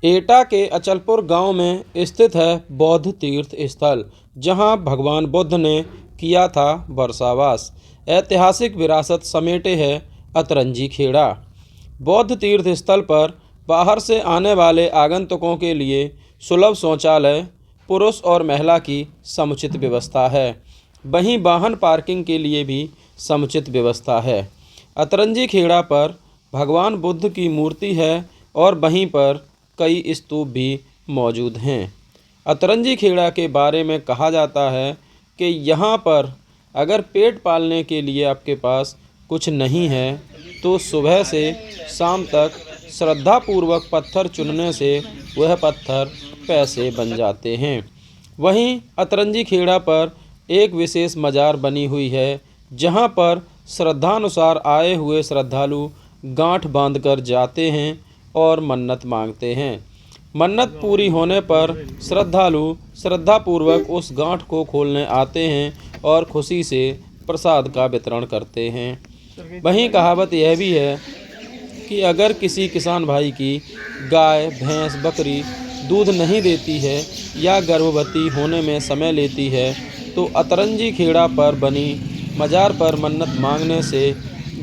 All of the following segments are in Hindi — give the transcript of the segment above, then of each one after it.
एटा के अचलपुर गांव में स्थित है बौद्ध तीर्थ स्थल, जहां भगवान बुद्ध ने किया था वर्षावास। ऐतिहासिक विरासत समेटे है अतरंजी खेड़ा। बौद्ध तीर्थ स्थल पर बाहर से आने वाले आगंतुकों के लिए सुलभ शौचालय, पुरुष और महिला की समुचित व्यवस्था है। वहीं वाहन पार्किंग के लिए भी समुचित व्यवस्था है। अतरंजी खेड़ा पर भगवान बुद्ध की मूर्ति है और वहीं पर कई स्तूप भी मौजूद हैं। अतरंजी खेड़ा के बारे में कहा जाता है कि यहाँ पर अगर पेट पालने के लिए आपके पास कुछ नहीं है तो सुबह से शाम तक श्रद्धापूर्वक पत्थर चुनने से वह पत्थर पैसे बन जाते हैं। वहीं अतरंजी खेड़ा पर एक विशेष मजार बनी हुई है, जहाँ पर श्रद्धानुसार आए हुए श्रद्धालु गांठ बांधकर जाते हैं और मन्नत मांगते हैं। मन्नत पूरी होने पर श्रद्धालु श्रद्धापूर्वक उस गांठ को खोलने आते हैं और खुशी से प्रसाद का वितरण करते हैं। वहीं कहावत यह भी है कि अगर किसी किसान भाई की गाय, भैंस, बकरी दूध नहीं देती है या गर्भवती होने में समय लेती है तो अतरंजी खेड़ा पर बनी मजार पर मन्नत मांगने से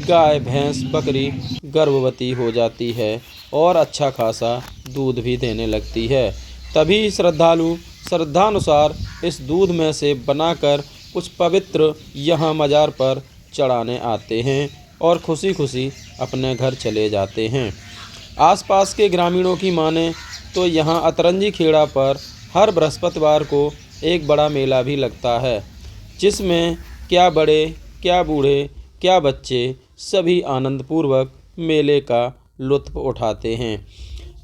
गाय, भैंस, बकरी गर्भवती हो जाती है और अच्छा खासा दूध भी देने लगती है। तभी श्रद्धालु श्रद्धानुसार इस दूध में से बनाकर कुछ पवित्र यहाँ मजार पर चढ़ाने आते हैं और खुशी खुशी अपने घर चले जाते हैं। आसपास के ग्रामीणों की माने तो यहाँ अतरंजी खेड़ा पर हर बृहस्पतिवार को एक बड़ा मेला भी लगता है, जिसमें क्या बड़े, क्या बूढ़े, क्या बच्चे सभी आनंदपूर्वक मेले का लुत्फ़ उठाते हैं।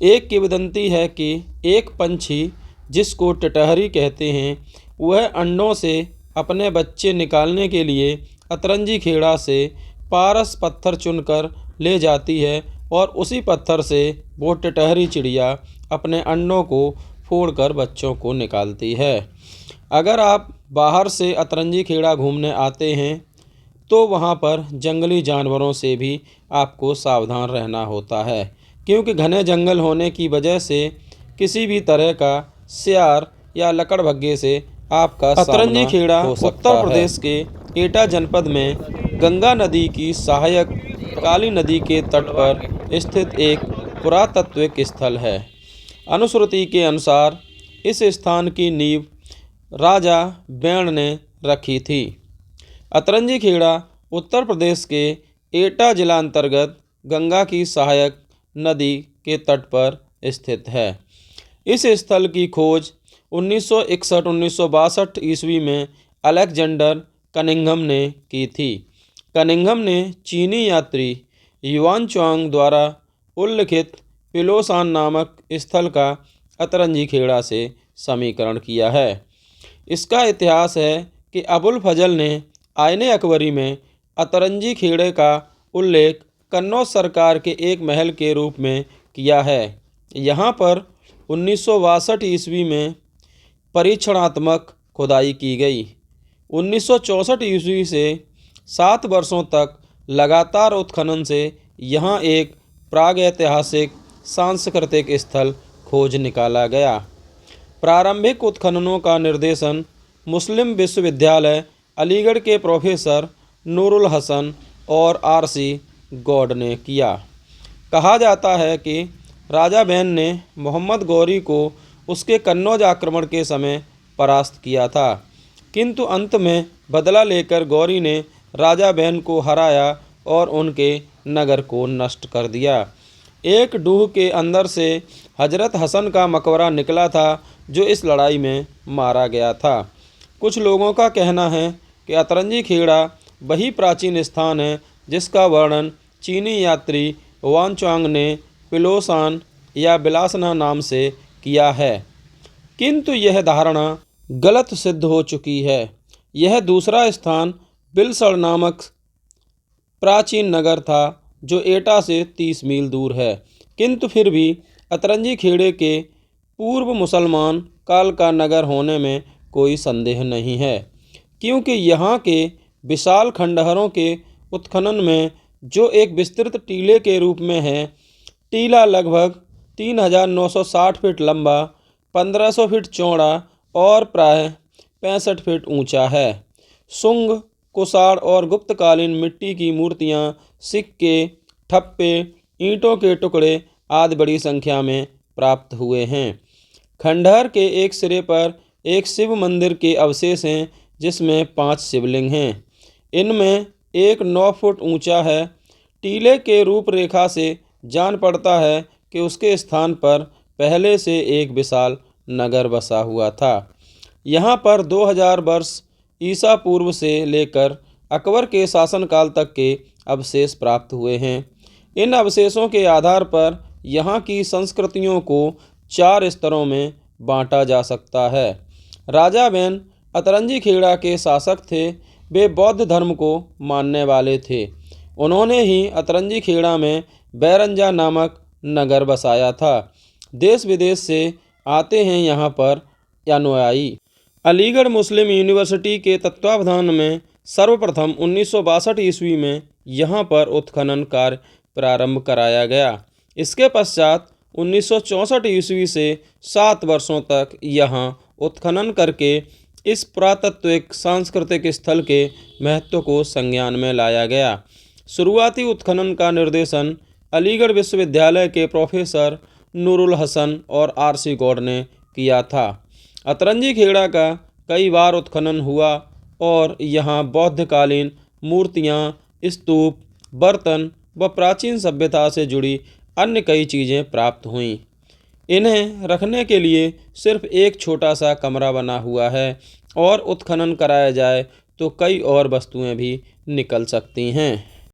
एक किंवदंती है कि एक पंछी जिसको टिटहरी कहते हैं, वह अंडों से अपने बच्चे निकालने के लिए अतरंजी खेड़ा से पारस पत्थर चुनकर ले जाती है और उसी पत्थर से वो टिटहरी चिड़िया अपने अंडों को फोड़कर बच्चों को निकालती है। अगर आप बाहर से अतरंजी खेड़ा घूमने आते हैं तो वहाँ पर जंगली जानवरों से भी आपको सावधान रहना होता है, क्योंकि घने जंगल होने की वजह से किसी भी तरह का सियार या लकड़बग्घे से आपका अतरंजी खेड़ा उत्तर प्रदेश के एटा जनपद में गंगा नदी की सहायक काली नदी के तट पर स्थित एक पुरातात्विक स्थल है। अनुश्रुति के अनुसार इस स्थान की नींव राजा बैण ने रखी थी। अतरंजी खेड़ा उत्तर प्रदेश के एटा जिला अंतर्गत गंगा की सहायक नदी के तट पर स्थित है। इस स्थल की खोज 1961-1962 ईस्वी में अलेक्जेंडर कनिंघम ने की थी। कनिंघम ने चीनी यात्री युआन चांग द्वारा उल्लिखित पिलोसान नामक स्थल का अतरंजी खेड़ा से समीकरण किया है। इसका इतिहास है कि अबुल फजल ने आईने अकबरी में अतरंजी खेड़े का उल्लेख कन्नौज सरकार के एक महल के रूप में किया है। यहाँ पर 1962 ईस्वी में परीक्षणात्मक खुदाई की गई। 1964 ईस्वी से 7 वर्षों तक लगातार उत्खनन से यहाँ एक प्रागैतिहासिक सांस्कृतिक स्थल खोज निकाला गया। प्रारंभिक उत्खननों का निर्देशन मुस्लिम विश्वविद्यालय अलीगढ़ के प्रोफेसर नूरुल हसन और आरसी गौड ने किया। कहा जाता है कि राजा बैन ने मोहम्मद गौरी को उसके कन्नौज आक्रमण के समय परास्त किया था, किंतु अंत में बदला लेकर गौरी ने राजा बैन को हराया और उनके नगर को नष्ट कर दिया। एक डूह के अंदर से हजरत हसन का मकबरा निकला था, जो इस लड़ाई में मारा गया था। कुछ लोगों का कहना है कि अतरंजी खेड़ा वही प्राचीन स्थान है जिसका वर्णन चीनी यात्री युआनचांग ने पिलोसान या बिलासना नाम से किया है, किंतु यह धारणा गलत सिद्ध हो चुकी है। यह दूसरा स्थान बिलसड़ नामक प्राचीन नगर था, जो एटा से 30 मील दूर है, किंतु फिर भी अतरंजी खेड़े के पूर्व मुसलमान काल का नगर होने में कोई संदेह नहीं है, क्योंकि यहाँ के विशाल खंडहरों के उत्खनन में जो एक विस्तृत टीले के रूप में है, टीला लगभग 3,960 फीट लंबा, 1,500 फीट चौड़ा और प्राय 65 फीट ऊंचा है। शुंग, कुषाण और गुप्तकालीन मिट्टी की मूर्तियां, सिक्के, ठप्पे, ईंटों के टुकड़े आदि बड़ी संख्या में प्राप्त हुए हैं। खंडहर के एक सिरे पर एक शिव मंदिर के अवशेष हैं, जिसमें 5 शिवलिंग हैं। इनमें एक 9 फुट ऊंचा है। टीले के रूपरेखा से जान पड़ता है कि उसके स्थान पर पहले से एक विशाल नगर बसा हुआ था। यहाँ पर 2000 वर्ष ईसा पूर्व से लेकर अकबर के शासनकाल तक के अवशेष प्राप्त हुए हैं। इन अवशेषों के आधार पर यहाँ की संस्कृतियों को 4 स्तरों में बांटा जा सकता है। राजा बैन अतरंजी खेड़ा के शासक थे। वे बौद्ध धर्म को मानने वाले थे। उन्होंने ही अतरंजी खेड़ा में बैरंजा नामक नगर बसाया था। देश विदेश से आते हैं यहाँ पर अनुयायी। अलीगढ़ मुस्लिम यूनिवर्सिटी के तत्वावधान में सर्वप्रथम 1962 ईस्वी में यहाँ पर उत्खनन कार्य प्रारंभ कराया गया। इसके पश्चात 1964 ईस्वी से 7 वर्षों तक यहाँ उत्खनन करके इस पुरातात्विक सांस्कृतिक स्थल के महत्व को संज्ञान में लाया गया। शुरुआती उत्खनन का निर्देशन अलीगढ़ विश्वविद्यालय के प्रोफेसर नूरुल हसन और आर.सी. गौड़ ने किया था। अतरंजी खेड़ा का कई बार उत्खनन हुआ और यहाँ बौद्धकालीन मूर्तियाँ, स्तूप, बर्तन व प्राचीन सभ्यता से जुड़ी अन्य कई चीज़ें प्राप्त हुईं। इन्हें रखने के लिए सिर्फ एक छोटा सा कमरा बना हुआ है और उत्खनन कराया जाए तो कई और वस्तुएं भी निकल सकती हैं।